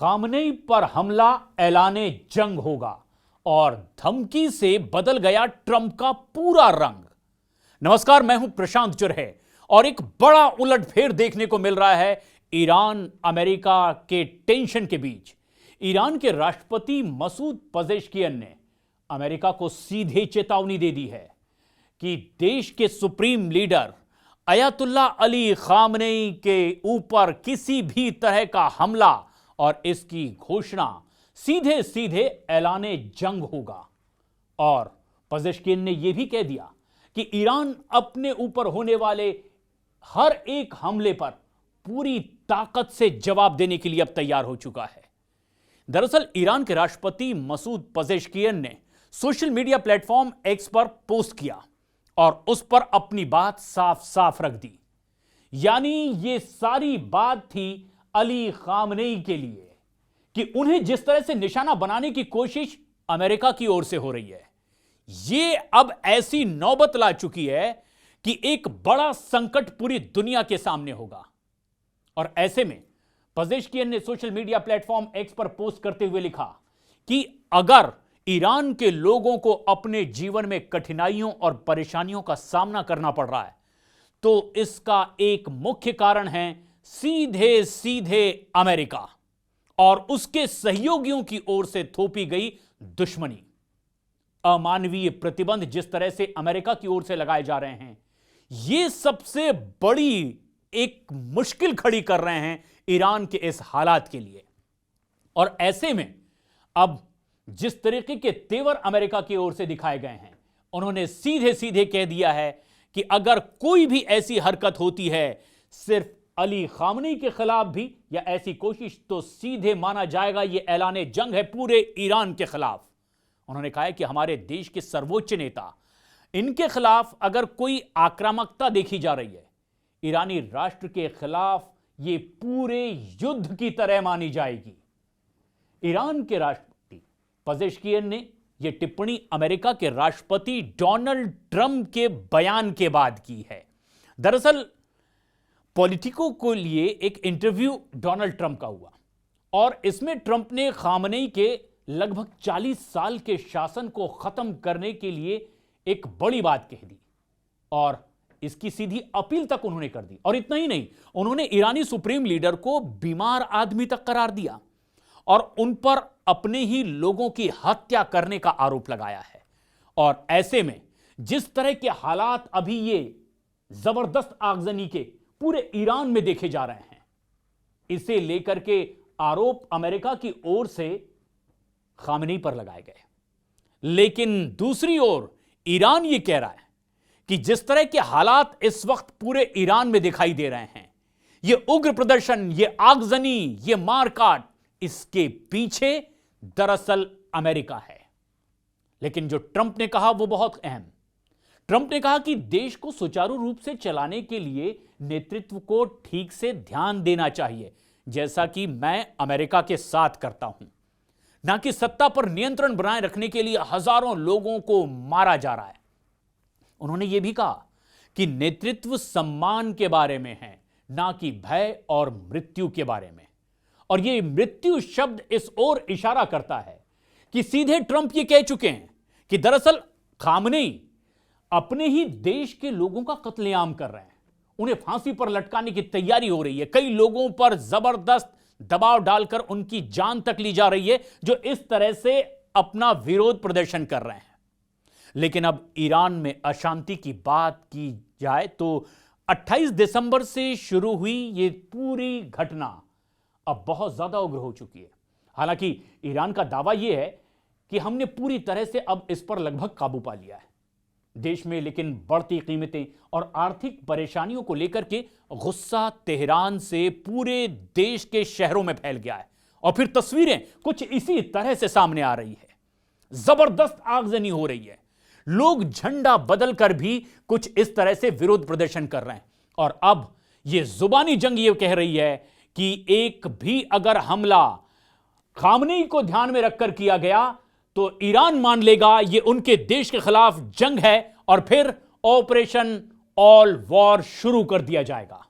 Khamenei पर हमला ऐलाने जंग होगा और धमकी से बदल गया ट्रंप का पूरा रंग। नमस्कार, मैं हूं प्रशांत जुरहे और एक बड़ा उलटफेर देखने को मिल रहा है ईरान अमेरिका के टेंशन के बीच। ईरान के राष्ट्रपति मसूद पजेश्कियन ने अमेरिका को सीधे चेतावनी दे दी है कि देश के सुप्रीम लीडर अयतुल्ला अली खामनेई के ऊपर किसी भी तरह का हमला और इसकी घोषणा सीधे सीधे ऐलाने जंग होगा। और पजेश्कियन ने यह भी कह दिया कि ईरान अपने ऊपर होने वाले हर एक हमले पर पूरी ताकत से जवाब देने के लिए अब तैयार हो चुका है। दरअसल ईरान के राष्ट्रपति मसूद पजेश्कियन ने सोशल मीडिया प्लेटफॉर्म एक्स पर पोस्ट किया और उस पर अपनी बात साफ साफ रख दी। यानी यह सारी बात थी अली खामनेई के लिए कि उन्हें जिस तरह से निशाना बनाने की कोशिश अमेरिका की ओर से हो रही है, यह अब ऐसी नौबत ला चुकी है कि एक बड़ा संकट पूरी दुनिया के सामने होगा। और ऐसे में पजेश्कियन ने सोशल मीडिया प्लेटफॉर्म एक्स पर पोस्ट करते हुए लिखा कि अगर ईरान के लोगों को अपने जीवन में कठिनाइयों और परेशानियों का सामना करना पड़ रहा है तो इसका एक मुख्य कारण है सीधे सीधे अमेरिका और उसके सहयोगियों की ओर से थोपी गई दुश्मनी। अमानवीय प्रतिबंध जिस तरह से अमेरिका की ओर से लगाए जा रहे हैं, यह सबसे बड़ी एक मुश्किल खड़ी कर रहे हैं ईरान के इस हालात के लिए। और ऐसे में अब जिस तरीके के तेवर अमेरिका की ओर से दिखाए गए हैं, उन्होंने सीधे सीधे कह दिया है कि अगर कोई भी ऐसी हरकत होती है सिर्फ अली खामनेई के खिलाफ भी या ऐसी कोशिश, तो सीधे माना जाएगा यह ऐलाने जंग है पूरे ईरान के खिलाफ। उन्होंने कहा है कि हमारे देश के सर्वोच्च नेता, इनके खिलाफ अगर कोई आक्रामकता देखी जा रही है, ईरानी राष्ट्र के खिलाफ यह पूरे युद्ध की तरह मानी जाएगी। ईरान के राष्ट्रपति पजेश्कियन ने यह टिप्पणी अमेरिका के राष्ट्रपति डोनाल्ड ट्रंप के बयान के बाद की है। दरअसल पॉलिटिको के लिए एक इंटरव्यू डोनाल्ड ट्रंप का हुआ और इसमें ट्रंप ने खामनेई के लगभग 40 साल के शासन को खत्म करने के लिए एक बड़ी बात कह दी और इसकी सीधी अपील तक उन्होंने कर दी। और इतना ही नहीं, उन्होंने ईरानी सुप्रीम लीडर को बीमार आदमी तक करार दिया और उन पर अपने ही लोगों की हत्या करने का आरोप लगाया है। और ऐसे में जिस तरह के हालात अभी ये जबरदस्त आगजनी के पूरे ईरान में देखे जा रहे हैं, इसे लेकर के आरोप अमेरिका की ओर से खामनेई पर लगाए गए। लेकिन दूसरी ओर ईरान यह कह रहा है कि जिस तरह के हालात इस वक्त पूरे ईरान में दिखाई दे रहे हैं, यह उग्र प्रदर्शन, यह आगजनी, यह मारकाट, इसके पीछे दरअसल अमेरिका है। लेकिन जो ट्रंप ने कहा वो बहुत अहम। ट्रंप ने कहा कि देश को सुचारू रूप से चलाने के लिए नेतृत्व को ठीक से ध्यान देना चाहिए, जैसा कि मैं अमेरिका के साथ करता हूं, ना कि सत्ता पर नियंत्रण बनाए रखने के लिए हजारों लोगों को मारा जा रहा है। उन्होंने यह भी कहा कि नेतृत्व सम्मान के बारे में है, ना कि भय और मृत्यु के बारे में। और यह मृत्यु शब्द इस ओर इशारा करता है कि सीधे ट्रंप ये कह चुके हैं कि दरअसल खामनेई अपने ही देश के लोगों का कत्लेआम कर रहे हैं, उन्हें फांसी पर लटकाने की तैयारी हो रही है, कई लोगों पर जबरदस्त दबाव डालकर उनकी जान तक ली जा रही है जो इस तरह से अपना विरोध प्रदर्शन कर रहे हैं। लेकिन अब ईरान में अशांति की बात की जाए तो 28 दिसंबर से शुरू हुई ये पूरी घटना अब बहुत ज्यादा उग्र हो चुकी है। हालांकि ईरान का दावा यह है कि हमने पूरी तरह से अब इस पर लगभग काबू पा लिया है देश में। लेकिन बढ़ती कीमतें और आर्थिक परेशानियों को लेकर के गुस्सा तेहरान से पूरे देश के शहरों में फैल गया है और फिर तस्वीरें कुछ इसी तरह से सामने आ रही है। जबरदस्त आगजनी हो रही है, लोग झंडा बदलकर भी कुछ इस तरह से विरोध प्रदर्शन कर रहे हैं। और अब यह जुबानी जंग ये कह रही है कि एक भी अगर हमला खामनेई को ध्यान में रखकर किया गया तो ईरान मान लेगा यह उनके देश के खिलाफ जंग है और फिर ऑपरेशन ऑल वॉर शुरू कर दिया जाएगा।